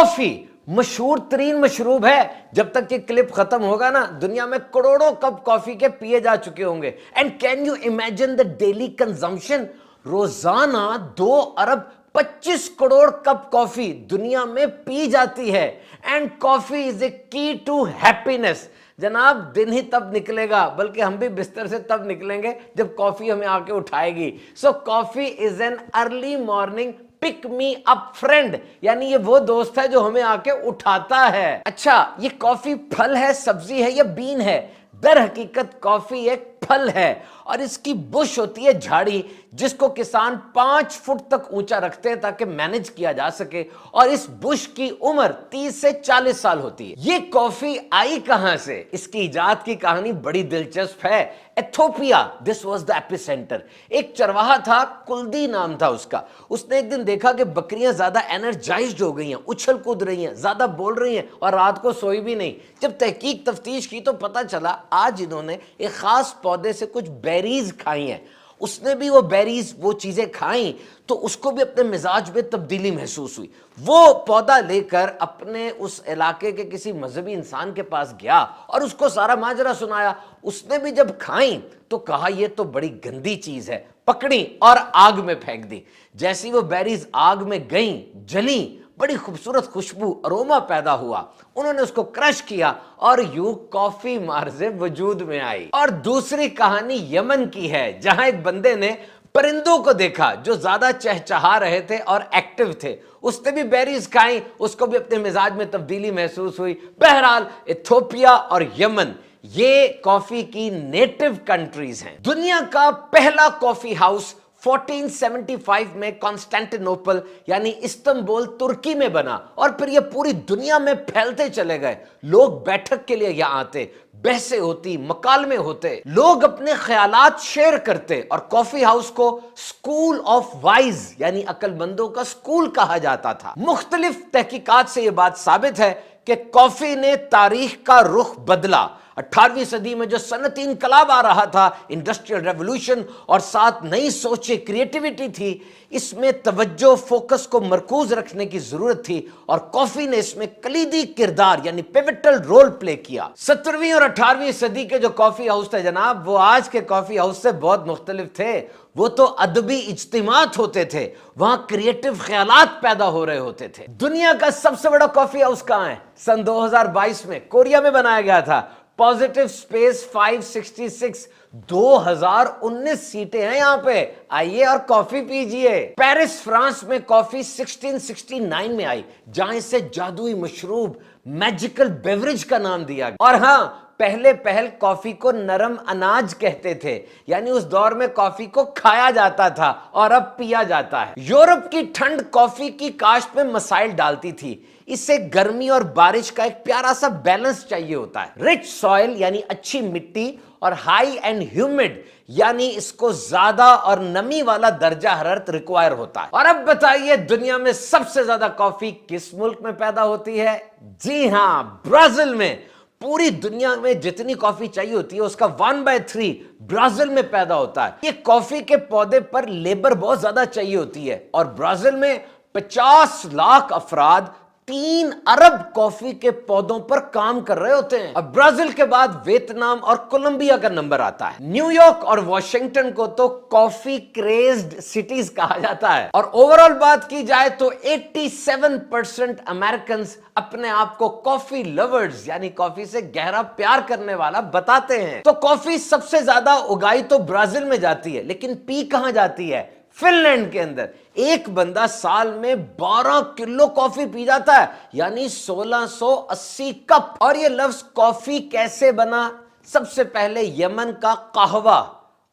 Coffee मशहूर तरीन मशरूब है। जब तक ये क्लिप खत्म होगा ना, दुनिया में करोड़ों कप कॉफी के पिए जा चुके होंगे। And can you imagine the daily consumption? रोजाना 2 अरब 25 करोड़ कप कॉफी दुनिया में पी जाती है। एंड कॉफी इज ए की टू हैप्पीनेस। जनाब, दिन ही तब निकलेगा, बल्कि हम भी बिस्तर से तब निकलेंगे जब कॉफी हमें आके उठाएगी। So coffee is an early morning pick me up friend, यानी ये वो दोस्त है जो हमें आके उठाता है। अच्छा, ये कॉफी फल है, सब्जी है या बीन है? दर हकीकत कॉफी एक फल है और इसकी बुश होती है झाड़ी, जिसको किसान 5 फुट तक ऊंचा रखते हैं ताकि मैनेज किया जा सके। और इस बुश की उम्र 30 से 40 साल होती है। ये कॉफी आई कहां से? इसकी इजाद की कहानी बड़ी दिलचस्प है। Ethiopia, this was the epicentre. एक चरवाहा था, कुल्दी नाम था उसका। उसने एक दिन देखा कि बकरियां ज्यादा एनर्जाइज्ड हो गई हैं, उछल कूद रही हैं, ज्यादा बोल रही हैं और रात को सोई भी नहीं। जब तहकीक तफ्तीश की तो पता चला आज इन्होंने एक खास पौधे से कुछ बेरीज खाई हैं। उसने भी वो बेरीज, वो चीजें खाई तो उसको भी अपने मिजाज में तब्दीली महसूस हुई। वो पौधा लेकर अपने उस इलाके के किसी मजहबी इंसान के पास गया और उसको सारा माजरा सुनाया। उसने भी जब खाई तो कहा ये तो बड़ी गंदी चीज है, पकड़ी और आग में फेंक दी। जैसी वो बेरीज आग में गई, जली, बड़ी खूबसूरत खुशबू, अरोमा पैदा हुआ। उन्होंने उसको क्रश किया और यूं कॉफी मार्जे वजूद में आई। और दूसरी कहानी यमन की है, जहां एक बंदे ने परिंदों को देखा जो ज्यादा चहचहा रहे थे और एक्टिव थे। उसने भी बेरीज खाई, उसको भी अपने मिजाज में तब्दीली महसूस हुई। बहरहाल, इथोपिया और यमन ये कॉफी की नेटिव कंट्रीज हैं। दुनिया का पहला कॉफी हाउस 1475 में कॉन्स्टेंटिनोपल यानी इस्तांबुल तुर्की में बना और फिर ये पूरी दुनिया में फैलते चले गए। लोग बैठक के लिए यहां आते, बहसें होती, मकालमे होते, लोग अपने ख्यालात शेयर करते और कॉफी हाउस को स्कूल ऑफ वाइज यानी अक्लमंदों का स्कूल कहा जाता था। मुख्तलिफ तहकीकात से यह बात साबित है कि कॉफी ने तारीख का रुख बदला। 18वीं सदी में जो सनती इनकलाब आ रहा था, इंडस्ट्रियल रेवोल्यूशन, और साथ नई सोचें, क्रिएटिविटी थी, इसमें तवज्जो, फोकस को मरकूज रखने की जरूरत थी और कॉफी ने इसमें कलीदी किरदार यानी पिवटल रोल प्ले किया। 17वीं और 18वीं सदी के जो कॉफी हाउस थे जनाब, वो आज के कॉफी हाउस से बहुत मुख्तलिफ थे। वो तो अदबी इज्तिमात होते थे, वहां क्रिएटिव ख्यालात पैदा हो रहे होते थे। दुनिया का सबसे बड़ा कॉफी हाउस कहां है? सन 2022 में कोरिया में बनाया गया था। पॉजिटिव स्पेस 566, 2019 सीटें हैं यहां पे। आइए और कॉफी पीजिए। पेरिस, फ्रांस में कॉफी 1669 में आई, जहां इसे जादुई मशरूब, मैजिकल बेवरेज का नाम दिया गया। और हां, पहले पहल कॉफी को नरम अनाज कहते थे, यानी उस दौर में कॉफी को खाया जाता था और अब पिया जाता है। यूरोप की ठंड कॉफी की काश्त में मसाइल डालती थी। इसे गर्मी और बारिश का एक प्यारा सा बैलेंस चाहिए होता है। रिच सॉइल यानी अच्छी मिट्टी और हाई एंड ह्यूमिड यानी इसको ज्यादा और नमी वाला दर्जा हरारत रिक्वायर होता है। और अब बताइए, दुनिया में सबसे ज्यादा कॉफी किस मुल्क में पैदा होती है? जी हां, ब्राजील में। पूरी दुनिया में जितनी कॉफी चाहिए होती है उसका 1/3 ब्राजील में पैदा होता है। ये कॉफी के पौधे पर लेबर बहुत ज्यादा चाहिए होती है और ब्राजील में 50 लाख अफराद 3 अरब कॉफी के पौधों पर काम कर रहे होते हैं। अब ब्राजील के बाद वियतनाम और कोलंबिया का नंबर आता है। न्यूयॉर्क और वॉशिंगटन को तो कॉफी क्रेज्ड सिटीज कहा जाता है। और ओवरऑल बात की जाए तो 87% अमेरिकन अपने आप को कॉफी लवर्स यानी कॉफी से गहरा प्यार करने वाला बताते हैं। तो कॉफी सबसे ज्यादा उगाई तो ब्राजील में जाती है, लेकिन पी कहां जाती है? फिनलैंड के अंदर। एक बंदा साल में 12 किलो कॉफी पी जाता है, यानी 1680 कप। और ये लफ्ज कॉफी कैसे बना? सबसे पहले यमन का कहवा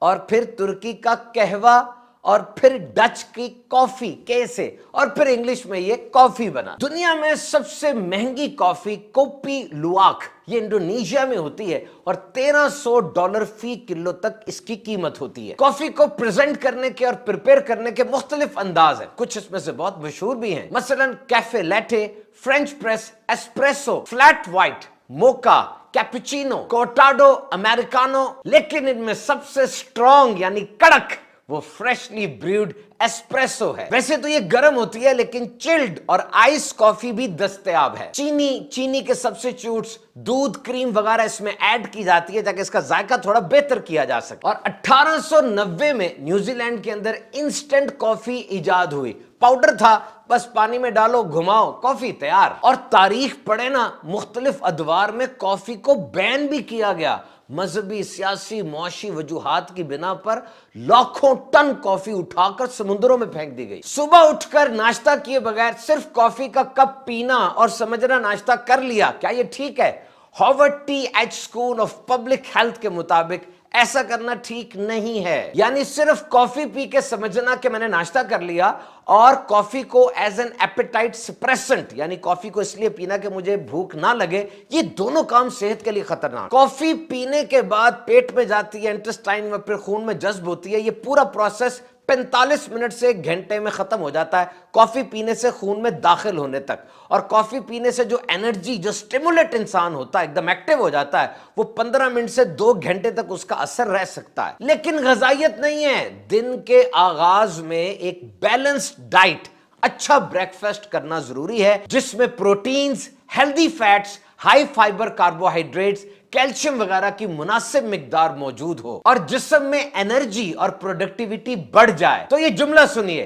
और फिर तुर्की का कहवा और फिर डच की कॉफी कैसे और फिर इंग्लिश में ये कॉफी बना। दुनिया में सबसे महंगी कॉफी कोपी लुवाक ये इंडोनेशिया में होती है और $1300 फी किलो तक इसकी कीमत होती है। कॉफी को प्रेजेंट करने के और प्रिपेयर करने के मुख्तलिफ अंदाज हैं, कुछ इसमें से बहुत मशहूर भी हैं। मसलन cafe latte, French press, espresso, flat white, mocha, cappuccino, cortado, americano. लेकिन इनमें सबसे स्ट्रॉन्ग यानी कड़क वो फ्रेशली ब्रूड एस्प्रेसो है। वैसे तो ये गर्म होती है, लेकिन चिल्ड और आइस कॉफी भी दस्तयाब है। चीनी के सब्स्टिट्यूट्स, दूध, क्रीम वगैरह इसमें ऐड की जाती है ताकि इसका जायका थोड़ा बेहतर किया जा सके। और 1890 में न्यूजीलैंड के अंदर इंस्टेंट कॉफी इजाद हुई। पाउडर था, बस पानी में डालो, घुमाओ, कॉफी तैयार। और तारीख पढ़े ना, मुख्तलिफ अदवार में कॉफी को बैन भी किया गया। मजहबी, सियासी, मुआशी वजूहात की बिना पर लाखों टन कॉफी उठाकर समुद्रों में फेंक दी गई। सुबह उठकर नाश्ता किए बगैर सिर्फ कॉफी का कप पीना और समझना नाश्ता कर लिया, क्या ये ठीक है? Harvard TH. School of public health के मुताबिक ऐसा करना ठीक नहीं है। यानी सिर्फ कॉफी पी के समझना कि मैंने नाश्ता कर लिया और कॉफी को एज एन एपेटाइट सप्रेसेंट, यानी कॉफी को इसलिए पीना कि मुझे भूख ना लगे, ये दोनों काम सेहत के लिए खतरनाक। कॉफी पीने के बाद पेट में जाती है, इंटेस्टाइन में, फिर खून में जज्ब होती है। ये पूरा प्रोसेस 45 मिनट से 1 घंटे में खत्म हो जाता है, कॉफी पीने से खून में दाखिल होने तक। और कॉफी पीने से जो एनर्जी, जो स्टिमुलेट इंसान होता है, एकदम एक्टिव हो जाता है, वो 15 मिनट से 2 घंटे तक उसका असर रह सकता है। लेकिन गजाइयत नहीं है। दिन के आगाज में एक बैलेंस्ड डाइट, अच्छा ब्रेकफास्ट करना जरूरी है, जिसमें proteins, healthy fats, high fibre carbohydrates, calcium वगैरह की मुनासिब मिकदार मौजूद हो और जिस्म में एनर्जी और प्रोडक्टिविटी बढ़ जाए। तो ये जुमला सुनिए,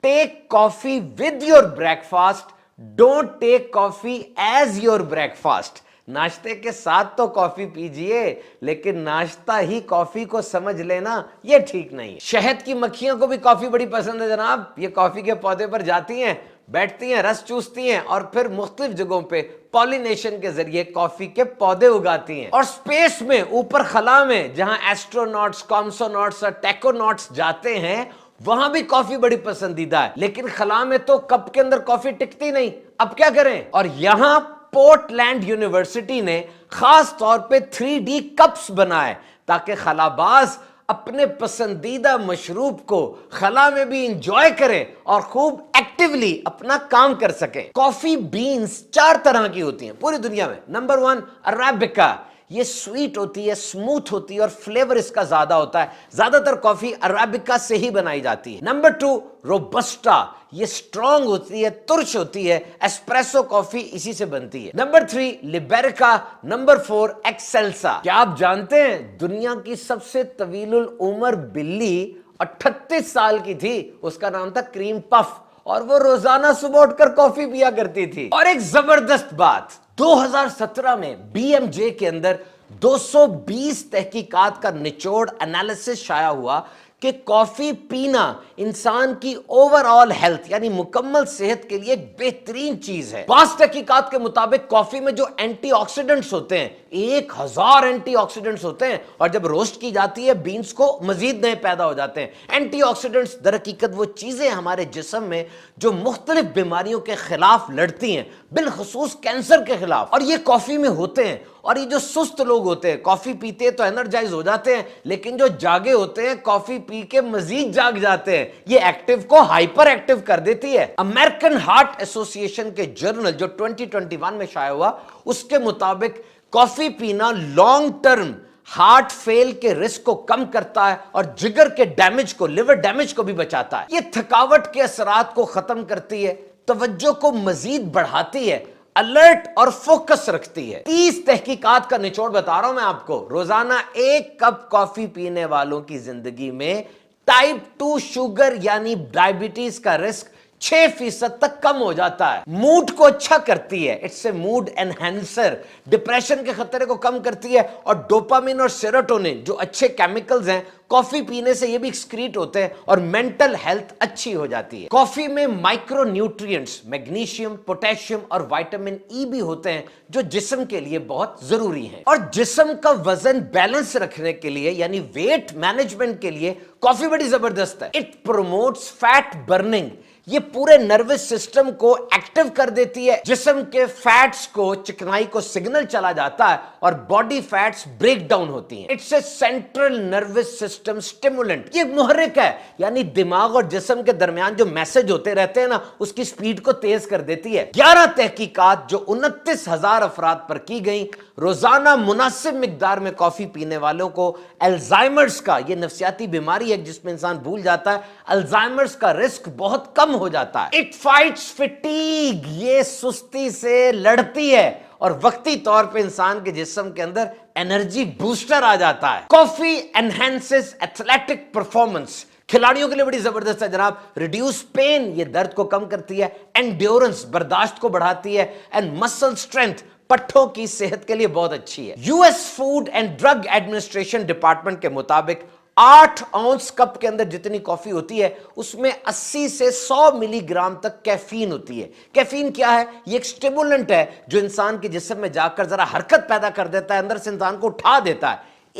take coffee with your breakfast, don't take coffee as your breakfast. नाश्ते के साथ तो कॉफी पीजिए, लेकिन नाश्ता ही कॉफी को समझ लेना, ये ठीक नहीं है। शहद की मक्खियों को भी कॉफी बड़ी पसंद है जनाब। ये कॉफी के पौधे पर जाती हैं, बैठती हैं, रस चूसती हैं और फिर मुख्तलिफ जगहों पे पॉलिनेशन के जरिए कॉफी के पौधे उगाती हैं। और स्पेस में, ऊपर खला में, जहां एस्ट्रोनॉट्स, कॉम्सोनॉट्स और टेकोनॉट्स जाते हैं, वहां भी कॉफी बड़ी पसंदीदा है। लेकिन खला में तो कप के अंदर कॉफी टिकती नहीं, अब क्या करें? और यहां पोर्टलैंड यूनिवर्सिटी ने खास तौर पे 3D कप्स बनाए ताकि खलाबाज अपने पसंदीदा मशरूब को खला में भी इंजॉय करें और खूब एक्टिवली अपना काम कर सकें। कॉफी बीन्स 4 तरह की होती हैं पूरी दुनिया में। नंबर 1 अराबिका, ये स्वीट होती है, स्मूथ होती है और फ्लेवर इसका ज्यादा होता है। ज्यादातर कॉफी अराबिका से ही बनाई जाती है। नंबर 2 रोबस्टा, ये स्ट्रॉन्ग होती है, तुर्श होती है, एस्प्रेसो कॉफी इसी से बनती है। Number 3 liberica, number 4 excelsa. क्या आप जानते हैं दुनिया की सबसे तवीलुल उमर बिल्ली 38 साल की थी, उसका नाम था क्रीम पफ, और वो रोजाना सुबह उठकर कॉफी पिया करती थी। और एक जबरदस्त बात, 2017 में बीएमजे के अंदर 220 तहकीकात का निचोड़ एनालिसिस शाया हुआ कि कॉफी पीना इंसान की ओवरऑल हेल्थ, यानी मुकम्मल सेहत के लिए एक बेहतरीन चीज है। 5 तहकीकात के मुताबिक कॉफी में जो एंटीऑक्सीडेंट्स होते हैं, 1000 एंटीऑक्सीडेंट्स होते हैं, और जब रोस्ट की जाती है बीन्स को, मजीद नए पैदा हो जाते हैं। एंटीऑक्सीडेंट्स दर हकीकत वो चीजें हमारे जिस्म में जो मुख्तलिफ बीमारियों के खिलाफ लड़ती हैं, बिलखसूस कैंसर के खिलाफ, और ये कॉफी में होते हैं। और ये जो सुस्त लोग होते हैं, कॉफी पीते हैं तो एनर्जाइज हो जाते हैं, लेकिन जो जागे होते हैं कॉफी पी के मजीद जाग जाते हैं। ये एक्टिव को हाइपर एक्टिव कर देती है। अमेरिकन हार्ट एसोसिएशन के जर्नल जो 2021 में शाया हुआ, उसके मुताबिक कॉफी पीना लॉन्ग टर्म हार्ट फेल के रिस्क को कम करता है और जिगर के डैमेज को, लिवर डैमेज को भी बचाता है। ये थकावट के असरात को खत्म करती है, तवज्जो को मजीद बढ़ाती है, अलर्ट और फोकस रखती है। 30 तहकीकात का निचोड़ बता रहा हूं मैं आपको। रोजाना 1 कप कॉफी पीने वालों की जिंदगी में टाइप 2 शुगर यानी डायबिटीज का रिस्क 6% तक कम हो जाता है। मूड को अच्छा करती है, it's a mood enhancer, depression के खतरे को कम करती है, और डोपामिन और सेरोटोनिन जो अच्छे केमिकल्स हैं कॉफी पीने से ये भी एक्सक्रीट होते हैं और मेंटल हेल्थ अच्छी हो जाती है। कॉफी में माइक्रो न्यूट्रिएंट्स, मैग्नीशियम, पोटेशियम और विटामिन ई भी होते हैं जो जिस्म के लिए बहुत जरूरी हैं। और जिस्म का वजन बैलेंस रखने के लिए, यानी वेट मैनेजमेंट के लिए कॉफी बड़ी जबरदस्त है। इट प्रमोट्स फैट बर्निंग, یہ پورے نروس سسٹم کو ایکٹیو کر دیتی ہے, جسم کے فیٹس کو, چکنائی کو سگنل چلا جاتا ہے اور باڈی فیٹس بریک ڈاؤن ہوتی ہیں. It's a central nervous system stimulant. یہ محرک ہے, یعنی دماغ اور جسم کے درمیان جو میسج ہوتے رہتے ہیں نا, اس کی سپیڈ کو تیز کر دیتی ہے. 11 تحقیقات جو 29,000 افراد پر کی گئیں, روزانہ مناسب مقدار میں کافی پینے والوں کو الزائمرز کا, یہ نفسیاتی بیماری ہے جس میں انسان بھول جاتا ہے, الزائمرز کا رسک بہت کم ہو جاتا ہے. اٹ فائٹس فٹیگ, یہ سستی سے لڑتی ہے اور وقتی طور پہ انسان کے جسم کے اندر انرجی بوسٹر آ جاتا ہے. کافی انہینسز ایتھلیٹک پرفارمنس, کھلاڑیوں کے لیے بڑی زبردست ہے جناب. ریڈیوس پین, یہ درد کو کم کرتی ہے. انڈیورنس, برداشت کو بڑھاتی ہے. اینڈ مسل اسٹرینتھ, پٹھوں کی صحت کے لیے بہت اچھی ہے. U S food and drug administration department کے مطابق 8 اونس کپ کے اندر جتنی کافی ہوتی ہے اس میں 80 سے 100 ملی گرام تک کیفین ہوتی ہے. کیفین کیا ہے؟ یہ ایک سٹیمولنٹ ہے جو انسان کے جسم میں جا کر ذرا حرکت پیدا کر دیتا ہے, اندر سے انسان کو اٹھا دیتا ہے.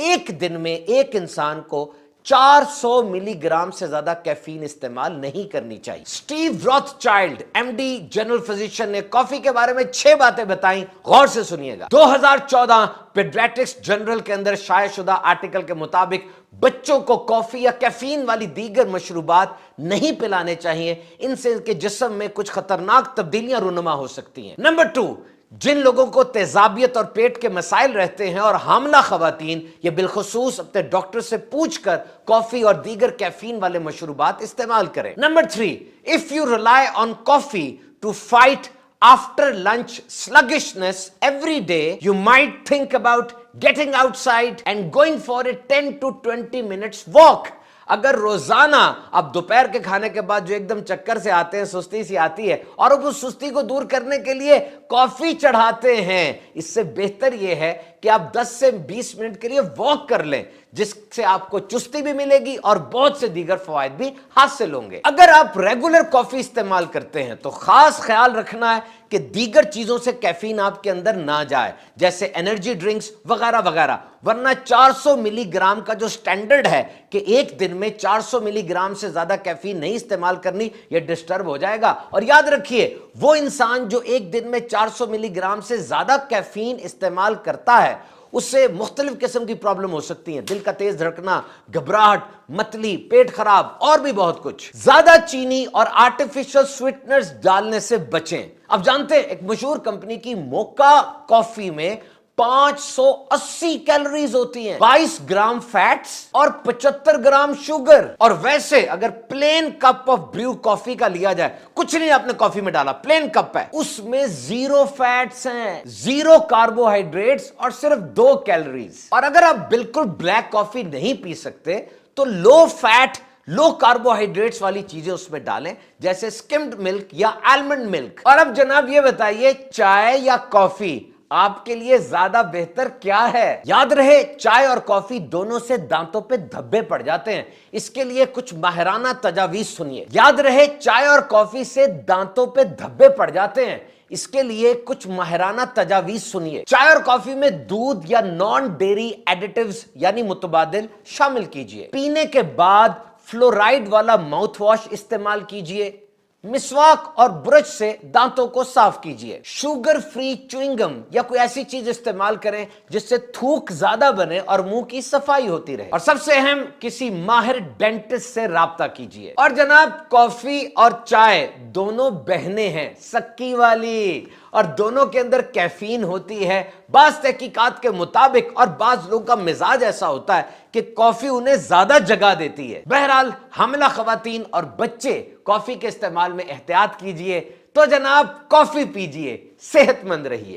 ایک دن میں ایک انسان کو 400 ملی گرام سے زیادہ کیفین استعمال نہیں کرنی چاہیے. Steve Rothschild M D general physician نے کافی کے بارے میں 6 باتیں بتائیں, غور سے سنیے گا. 2014 پیڈیاٹرکس جنرل کے اندر شائع شدہ آرٹیکل کے مطابق بچوں کو کافی یا کیفین والی دیگر مشروبات نہیں پلانے چاہیے, ان سے ان کے جسم میں کچھ خطرناک تبدیلیاں رونما ہو سکتی ہیں. نمبر 2, جن لوگوں کو تیزابیت اور پیٹ کے مسائل رہتے ہیں اور حاملہ خواتین, یہ بالخصوص اپنے ڈاکٹر سے پوچھ کر کافی اور دیگر کیفین والے مشروبات استعمال کریں. Number 3, if you rely on coffee to fight after lunch sluggishness every day, you might think about getting outside and going for a 10 to 20 minutes walk. اگر روزانہ آپ دوپہر کے کھانے کے بعد جو ایک دم چکر سے آتے ہیں, سستی سی آتی ہے, اور اب اس سستی کو دور کرنے کے لیے کافی چڑھاتے ہیں, اس سے بہتر یہ ہے کہ آپ 10 سے 20 منٹ کے لیے واک کر لیں, جس سے آپ کو چستی بھی ملے گی اور بہت سے دیگر فوائد بھی حاصل ہوں گے. اگر آپ ریگولر کافی استعمال کرتے ہیں تو خاص خیال رکھنا ہے کہ دیگر چیزوں سے کیفین آپ کے اندر نہ جائے, جیسے انرجی ڈرنکس وغیرہ وغیرہ, ورنہ 400 ملی گرام کا جو سٹینڈرڈ ہے کہ ایک دن میں 400 ملی گرام سے زیادہ کیفین نہیں استعمال کرنی, یہ ڈسٹرب ہو جائے گا. اور یاد رکھیے, وہ انسان جو ایک دن میں 400 ملی گرام سے زیادہ کیفین استعمال کرتا ہے, اس سے مختلف قسم کی پرابلم ہو سکتی ہیں, دل کا تیز دھڑکنا, گھبراہٹ, متلی, پیٹ خراب اور بھی بہت کچھ. زیادہ چینی اور آرٹیفیشل سویٹنرز ڈالنے سے بچیں. اب جانتے ہیں ایک مشہور کمپنی کی موکا کافی میں 580 کیلوریز ہوتی ہیں, 22 گرام فیٹس اور 75 گرام شوگر. اور ویسے اگر پلین کپ آف بریو کافی کا لیا جائے, کچھ نہیں آپ نے کافی میں ڈالا, پلین کپ ہے, اس میں 0 فیٹس ہیں, 0 کاربوہائیڈریٹس اور صرف 2 کیلوریز. اور اگر آپ بالکل بلیک کافی نہیں پی سکتے تو لو فیٹ لو کاربوہائیڈریٹس والی چیزیں اس میں ڈالیں, جیسے سکمڈ ملک یا آلمنڈ ملک. اور اب جناب یہ بتائیے, چائے یا کافی آپ کے لیے زیادہ بہتر کیا ہے؟ یاد رہے, چائے اور کافی دونوں سے دانتوں پہ دھبے پڑ جاتے ہیں, اس کے لیے کچھ ماہرانہ تجاویز سنیے. یاد رہے, چائے اور کافی سے دانتوں پہ دھبے پڑ جاتے ہیں, اس کے لیے کچھ ماہرانہ تجاویز سنیے. چائے اور کافی میں دودھ یا نان ڈیری ایڈیٹیوز یعنی متبادل شامل کیجئے. پینے کے بعد فلورائڈ والا ماؤتھ واش استعمال کیجئے. مسواک اور برش سے دانتوں کو صاف کیجئے. شوگر فری چوئنگم یا کوئی ایسی چیز استعمال کریں جس سے تھوک زیادہ بنے اور منہ کی صفائی ہوتی رہے. اور سب سے اہم, کسی ماہر ڈینٹسٹ سے رابطہ کیجئے. اور جناب, کافی اور چائے دونوں بہنیں ہیں, سکی والی, اور دونوں کے اندر کیفین ہوتی ہے. بعض تحقیقات کے مطابق اور بعض لوگوں کا مزاج ایسا ہوتا ہے کہ کافی انہیں زیادہ جگہ دیتی ہے. بہرحال, حاملہ خواتین اور بچے کافی کے استعمال میں احتیاط کیجئے. تو جناب, کافی پیجئے, صحت مند رہیے.